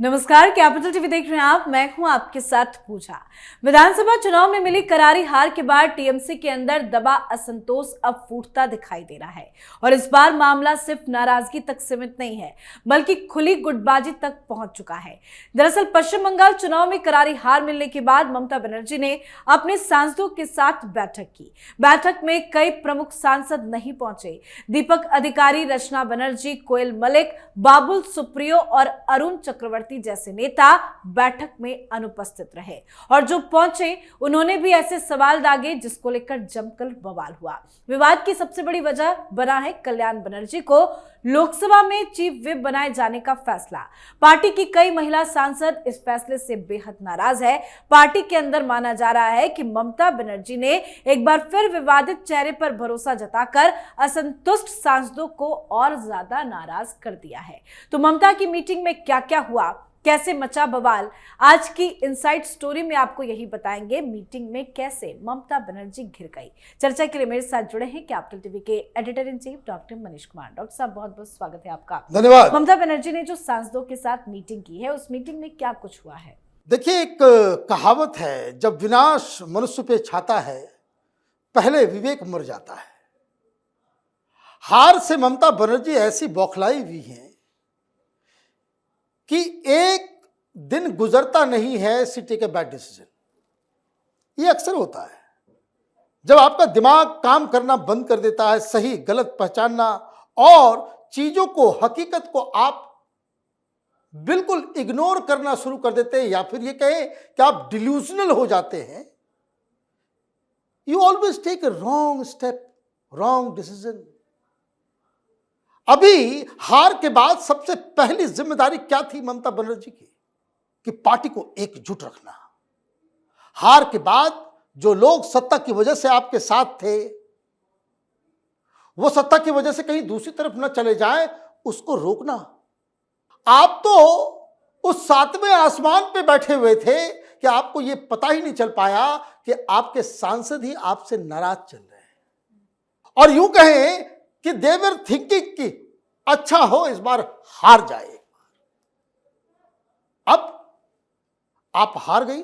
नमस्कार, capital TV देख रहे हैं आप। मैं हूं आपके साथ पूजा। विधानसभा चुनाव में मिली करारी हार के बाद टीएमसी के अंदर दबा असंतोष अब फूटता दिखाई दे रहा है और इस बार मामला सिर्फ नाराजगी तक सीमित नहीं है बल्कि खुली गुटबाजी तक पहुंच चुका है। दरअसल पश्चिम बंगाल चुनाव में करारी हार मिलने के बाद ममता बनर्जी ने अपने सांसदों के साथ बैठक की। बैठक में कई प्रमुख सांसद नहीं पहुंचे। दीपक अधिकारी, रचना बनर्जी, कोयल मलिक, बाबुल सुप्रियो और अरुण चक्रवर्ती जैसे नेता बैठक में अनुपस्थित रहे और जो पहुंचे उन्होंने भी ऐसे सवाल दागे जिसको लेकर जमकर बवाल हुआ। विवाद की सबसे बड़ी वजह बना है कल्याण बनर्जी को लोकसभा में चीफ व्हिप बनाए जाने का फैसला। पार्टी की कई महिला सांसद इस फैसले से बेहद नाराज है। पार्टी के अंदर माना जा रहा है कि ममता बनर्जी ने एक बार फिर विवादित चेहरे पर भरोसा जताकर असंतुष्ट सांसदों को और ज्यादा नाराज कर दिया है। तो ममता की मीटिंग में क्या क्या हुआ, कैसे मचा बवाल, आज की इनसाइड स्टोरी में आपको यही बताएंगे। मीटिंग में कैसे ममता बनर्जी घिर गई। चर्चा के लिए मेरे साथ जुड़े हैं कैपिटल टीवी के editor in chief doctor Manish Kumar. Doctor साहब, बहुत बहुत स्वागत है आपका। धन्यवाद। ममता बनर्जी ने जो सांसदों के साथ मीटिंग की है, उस मीटिंग में क्या कुछ हुआ है? देखिए, एक कहावत है, जब विनाश मनुष्य पे छाता है पहले विवेक मर जाता है। हार से ममता बनर्जी ऐसी बौखलाई हुई है कि एक दिन गुजरता नहीं है she take a bad decision. ये अक्सर होता है जब आपका दिमाग काम करना बंद कर देता है, सही गलत पहचानना और चीजों को, हकीकत को आप बिल्कुल इग्नोर करना शुरू कर देते हैं, या फिर ये कहें कि आप डिल्यूजनल हो जाते हैं। You always take a wrong step, wrong decision. अभी हार के बाद सबसे पहली जिम्मेदारी क्या थी ममता बनर्जी की? कि पार्टी को एकजुट रखना। हार के बाद जो लोग सत्ता की वजह से आपके साथ थे, वो सत्ता की वजह से कहीं दूसरी तरफ न चले जाएं, उसको रोकना। आप तो उस सातवें आसमान पे बैठे हुए थे कि आपको ये पता ही नहीं चल पाया कि आपके सांसद ही आपसे नाराज चल रहे हैं। और यूं कहें कि दे वर थिंकिंग कि अच्छा हो इस बार हार जाए। अब आप हार गई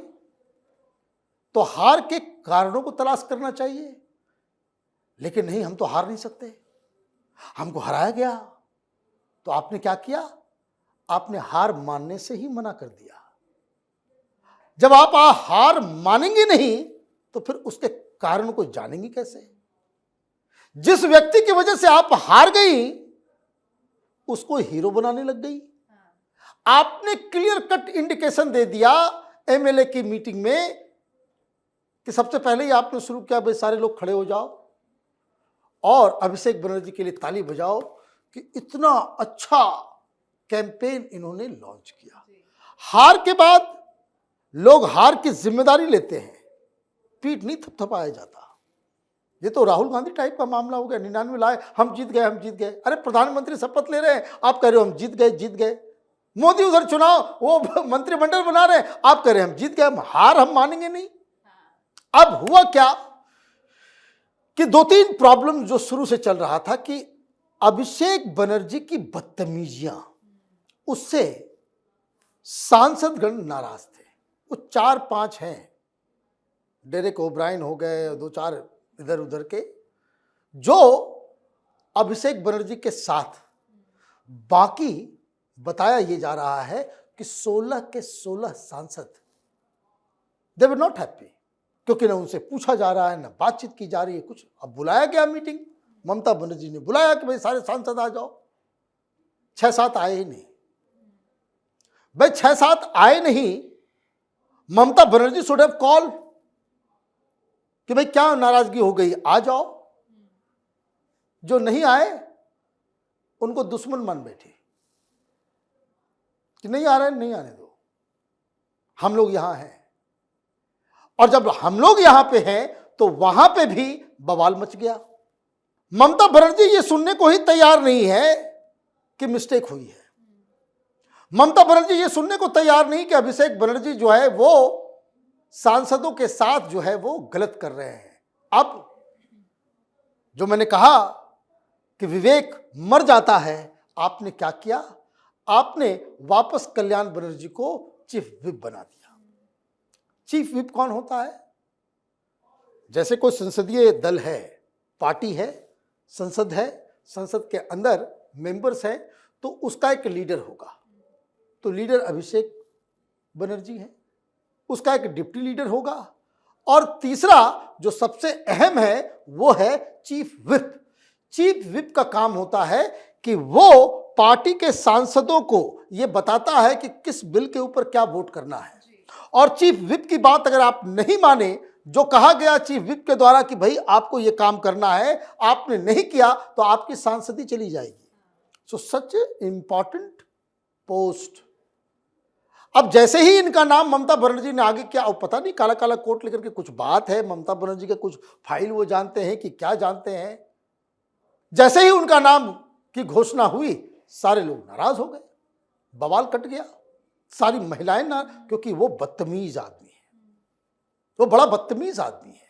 तो हार के कारणों को तलाश करना चाहिए, लेकिन नहीं, हम तो हार नहीं सकते, हमको हराया गया। तो आपने क्या किया? आपने हार मानने से ही मना कर दिया। जब आप हार मानेंगे नहीं तो फिर उसके कारण को जानेंगे कैसे? जिस व्यक्ति की वजह से आप हार गई उसको हीरो बनाने लग गई। आपने क्लियर कट इंडिकेशन दे दिया एमएलए की मीटिंग में कि सबसे पहले ही आपने शुरू किया, भाई सारे लोग खड़े हो जाओ और अभिषेक बनर्जी के लिए ताली बजाओ कि इतना अच्छा कैंपेन इन्होंने लॉन्च किया। हार के बाद लोग हार की जिम्मेदारी लेते हैं, पीठ नहीं थपथपाया जाता। ये तो राहुल गांधी टाइप का मामला हो गया। 99 लाए, हम जीत गए, हम जीत गए। अरे प्रधानमंत्री शपथ ले रहे हैं, आप कह रहे हो हम जीत गए, जीत गए। मोदी उधर चुनाव, वो मंत्रिमंडल बना रहे हैं, आप कह रहे हैं हम जीत गए। हार हम मानेंगे नहीं। अब हुआ क्या कि दो तीन प्रॉब्लम जो शुरू से चल रहा था कि अभिषेक बनर्जी की बदतमीजियां, उससे सांसदगण नाराज थे। वो 4-5 हैं, डेरेक ओब्रायन हो गए, 2-4 इधर उधर के, जो अभिषेक बनर्जी के साथ। बाकी बताया ये जा रहा है कि 16 के 16 सांसद दे वर नॉट हैप्पी, क्योंकि ना उनसे पूछा जा रहा है, ना बातचीत की जा रही है कुछ। अब बुलाया गया मीटिंग, ममता बनर्जी ने बुलाया कि भाई सारे सांसद आ जाओ। 6-7 आए ही नहीं। भाई 6-7 आए नहीं, Mamata Banerjee should have call कि भाई क्या नाराजगी हो गई, आ जाओ। जो नहीं आए उनको दुश्मन मान बैठी कि नहीं आ रहे, नहीं आने दो, हम लोग यहां हैं। और जब हम लोग यहां पे हैं तो वहां पे भी बवाल मच गया। ममता बनर्जी ये सुनने को ही तैयार नहीं है कि मिस्टेक हुई है। ममता बनर्जी ये सुनने को तैयार नहीं कि अभिषेक बनर्जी जो है वो सांसदों के साथ जो है वो गलत कर रहे हैं। अब जो मैंने कहा कि विवेक मर जाता है, आपने क्या किया? आपने वापस कल्याण बनर्जी को चीफ व्हिप बना दिया। चीफ व्हिप कौन होता है? जैसे कोई संसदीय दल है, पार्टी है, संसद है, संसद के अंदर मेंबर्स हैं, तो उसका एक लीडर होगा। तो लीडर अभिषेक बनर्जी है, उसका एक डिप्टी लीडर होगा, और तीसरा जो सबसे अहम है वो है चीफ व्हिप। चीफ व्हिप का काम होता है कि वो पार्टी के सांसदों को ये बताता है कि किस बिल के ऊपर क्या वोट करना है। और चीफ व्हिप की बात अगर आप नहीं माने, जो कहा गया चीफ व्हिप के द्वारा कि भाई आपको ये काम करना है, आपने नहीं किया तो आपकी सांसदी चली जाएगी। सो सच इंपॉर्टेंट पोस्ट। अब जैसे ही इनका नाम ममता बनर्जी ने आगे किया, अब पता नहीं काला काला कोट लेकर के कुछ बात है, ममता बनर्जी के कुछ फाइल वो जानते हैं कि क्या जानते हैं। जैसे ही उनका नाम की घोषणा हुई, सारे लोग नाराज हो गए, बवाल कट गया, सारी महिलाएं ना, क्योंकि वो बदतमीज आदमी है, वो बड़ा बदतमीज आदमी है।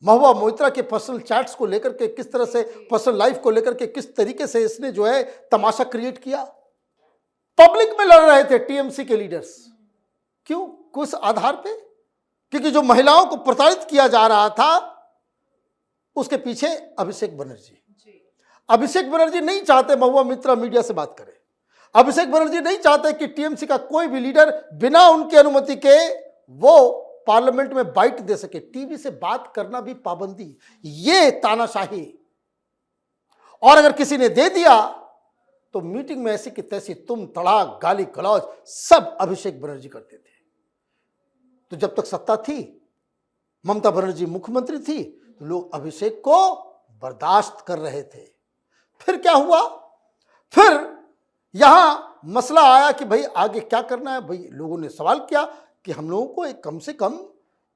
महुआ मोइत्रा के पर्सनल चैट्स को लेकर के किस तरह से, पर्सनल लाइफ को लेकर के किस तरीके से इसने जो है तमाशा क्रिएट किया। पब्लिक में लड़ रहे थे टीएमसी के लीडर्स, क्यों? किस आधार पे? क्योंकि जो महिलाओं को प्रताड़ित किया जा रहा था उसके पीछे अभिषेक बनर्जी। अभिषेक बनर्जी नहीं चाहते महुआ मोइत्रा मीडिया से बात करे। अभिषेक बनर्जी नहीं चाहते कि टीएमसी का कोई भी लीडर बिना उनकी अनुमति के वो पार्लियामेंट में बाइट दे सके। टीवी से बात करना भी पाबंदी, ये तानाशाही। और अगर किसी ने दे दिया तो मीटिंग में ऐसी की तैसी तुम तड़ाक, गाली गलौज सब अभिषेक बनर्जी करते थे। तो जब तक सत्ता थी, ममता बनर्जी मुख्यमंत्री थी, तो लोग अभिषेक को बर्दाश्त कर रहे थे। फिर क्या हुआ? फिर यहां मसला आया कि भाई आगे क्या करना है। भाई लोगों ने सवाल किया कि हम लोगों को एक कम से कम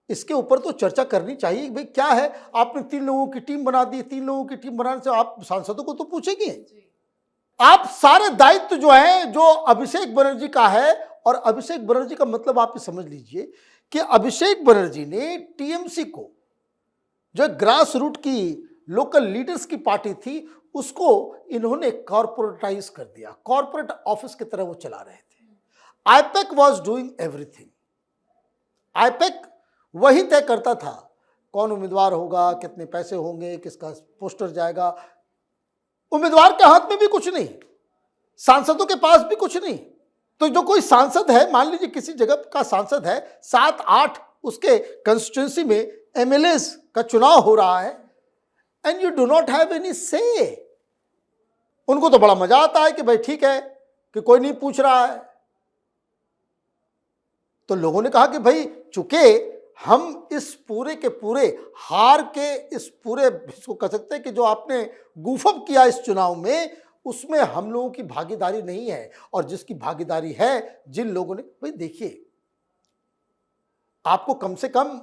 इसके ऊपर तो चर्चा करनी चाहिए। भाई क्या है, आपने 3 लोगों की टीम बना दी, 3 लोगों की टीम बनाने से आप सांसदों को तो पूछेंगे। आप सारे दायित्व जो है जो अभिषेक बनर्जी का है, और अभिषेक बनर्जी का मतलब आप समझ लीजिए कि अभिषेक बनर्जी ने टीएमसी को, जो ग्रास रूट की लोकल लीडर्स की पार्टी थी, उसको इन्होंने कॉर्पोरेटाइज कर दिया। कॉर्पोरेट ऑफिस की तरह वो चला रहे थे। IUPAC was doing everything. IUPAC वही तय करता था कौन उम्मीदवार होगा, कितने पैसे होंगे, किसका पोस्टर जाएगा। उम्मीदवार के हाथ में भी कुछ नहीं, सांसदों के पास भी कुछ नहीं। तो जो कोई सांसद है, मान लीजिए किसी जगह का सांसद है, 7-8 उसके कंस्टिट्यूंसी में एमएलएस का चुनाव हो रहा है, and you do not have any से। उनको तो बड़ा मजा आता है कि भाई ठीक है कि कोई नहीं पूछ रहा है। तो लोगों ने कहा कि भाई चूंकि हम इस पूरे के पूरे हार के, इस पूरे इसको कह सकते हैं कि जो आपने गूफअप किया इस चुनाव में, उसमें हम लोगों की भागीदारी नहीं है। और जिसकी भागीदारी है, जिन लोगों ने, भाई देखिए, आपको कम से कम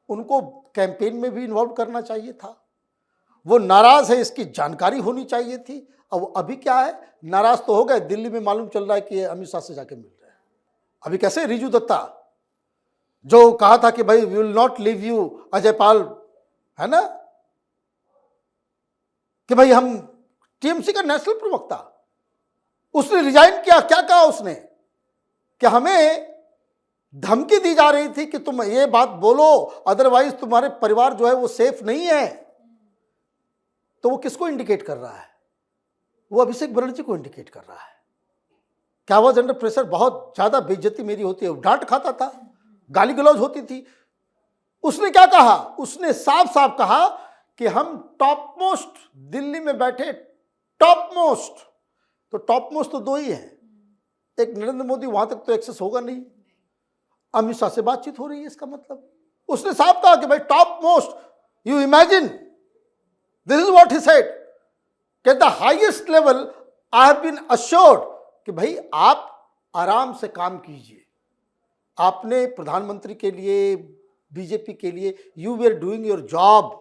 उनको कैंपेन में भी इन्वॉल्व करना चाहिए था। वो नाराज है इसकी जानकारी होनी चाहिए थी। अब अभी क्या है, नाराज तो हो गए, दिल्ली में मालूम चल रहा है कि अमित शाह से जाके मिल रहे हैं। अभी कैसे रिजू दत्ता जो कहा था कि भाई we will not leave you Ajay Pal, है ना, कि भाई हम टीएमसी का नेशनल प्रवक्ता, उसने रिजाइन किया। क्या कहा उसने कि हमें धमकी दी जा रही थी कि तुम ये बात बोलो, अदरवाइज तुम्हारे परिवार जो है वो सेफ नहीं है। तो वो किसको इंडिकेट कर रहा है? वो अभिषेक बनर्जी को इंडिकेट कर रहा है। क्या वॉज अंडर प्रेशर, बहुत ज्यादा बेइज्जती मेरी होती है, डांट खाता था, गाली गलौज होती थी। उसने क्या कहा? उसने साफ साफ कहा कि हम टॉप मोस्ट, दिल्ली में बैठे टॉप मोस्ट, तो टॉप मोस्ट तो 2 ही है, एक नरेंद्र मोदी, वहां तक तो एक्सेस होगा नहीं, अमित शाह से बातचीत हो रही है। इसका मतलब उसने साफ कहा कि भाई top most, you imagine, this is what he said, कि the highest level I have been assured कि भाई आप आराम से काम कीजिए। आपने प्रधानमंत्री के लिए, बीजेपी के लिए, you were doing your job.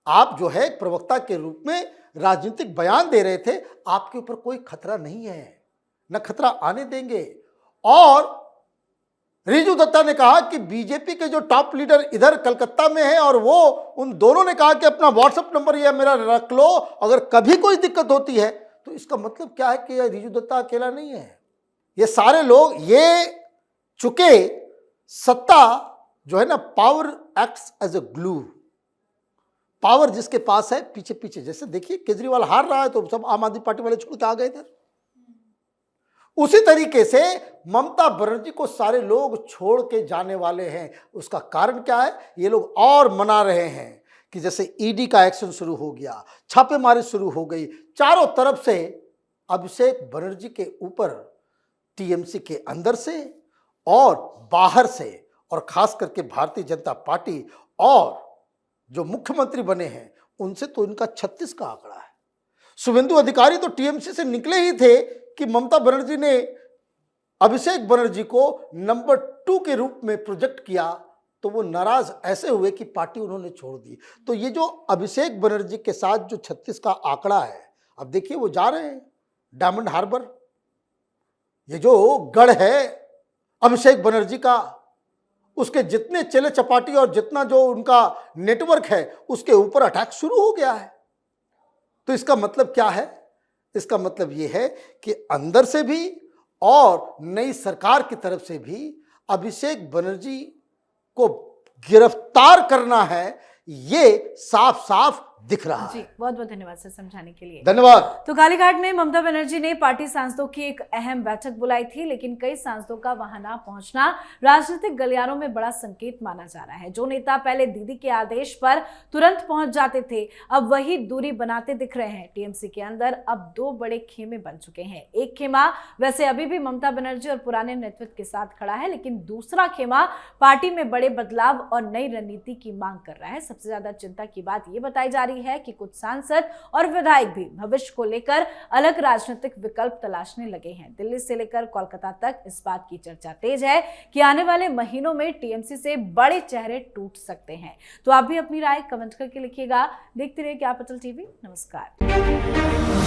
आप जो है प्रवक्ता के रूप में राजनीतिक बयान दे रहे थे, आपके ऊपर कोई खतरा नहीं है, न खतरा आने देंगे। और रिजू दत्ता ने कहा कि बीजेपी के जो टॉप लीडर इधर कलकत्ता में हैं, और वो उन दोनों ने कहा कि अपना व्हाट्सएप नंबर ये मेरा रख लो, अगर कभी कोई दिक्कत होती है तो इसका मतलब क्या है कि यह रिजू दत्ता अकेला नहीं है, ये सारे लोग, ये चुके सत्ता जो है ना, power acts as a glue. Power जिसके पास है पीछे पीछे, जैसे देखिए केजरीवाल हार रहा है तो सब आम आदमी पार्टी वाले छोड़ के आ गए इधर। उसी तरीके से ममता बनर्जी को सारे लोग छोड़ के जाने वाले हैं। उसका कारण क्या है? ये लोग और मना रहे हैं कि जैसे ईडी का एक्शन शुरू हो गया, छापेमारी शुरू हो गई, चारों तरफ से अभिषेक बनर्जी के ऊपर टीएमसी के अंदर से और बाहर से, और खास करके भारतीय जनता पार्टी और जो मुख्यमंत्री बने हैं उनसे तो इनका 36 का आंकड़ा है। शुभेंदु अधिकारी तो टीएमसी से निकले ही थे कि ममता बनर्जी ने अभिषेक बनर्जी को नंबर 2 के रूप में प्रोजेक्ट किया, तो वो नाराज ऐसे हुए कि पार्टी उन्होंने छोड़ दी। तो ये जो अभिषेक बनर्जी के साथ जो 36 का आंकड़ा है, अब देखिए वो जा रहे हैं डायमंड हार्बर, ये जो गढ़ है अभिषेक बनर्जी का, उसके जितने चेले चपाटी और जितना जो उनका नेटवर्क है उसके ऊपर अटैक शुरू हो गया है। तो इसका मतलब क्या है? इसका मतलब ये है कि अंदर से भी और नई सरकार की तरफ से भी अभिषेक बनर्जी को गिरफ्तार करना है, ये साफ साफ दिख रहा जी, है। बहुत बहुत धन्यवाद सर समझाने के लिए। धन्यवाद। तो कालीघाट में ममता बनर्जी ने पार्टी सांसदों की एक अहम बैठक बुलाई थी, लेकिन कई सांसदों का वहां ना पहुंचना राजनीतिक गलियारों में बड़ा संकेत माना जा रहा है। जो नेता पहले दीदी के आदेश पर तुरंत पहुंच जाते थे, अब वही दूरी बनाते दिख रहे हैं। टीएमसी के अंदर अब 2 बड़े खेमे बन चुके हैं। एक खेमा वैसे अभी भी ममता बनर्जी और पुराने नेतृत्व के साथ खड़ा है, लेकिन दूसरा खेमा पार्टी में बड़े बदलाव और नई रणनीति की मांग कर रहा है। सबसे ज्यादा चिंता की बात यह बताई जा रही है कि कुछ सांसद और विधायक भी भविष्य को लेकर अलग राजनीतिक विकल्प तलाशने लगे हैं। दिल्ली से लेकर कोलकाता तक इस बात की चर्चा तेज है कि आने वाले महीनों में टीएमसी से बड़े चेहरे टूट सकते हैं। तो आप भी अपनी राय कमेंट करके लिखिएगा। देखते रहिए कैपिटल टीवी। नमस्कार।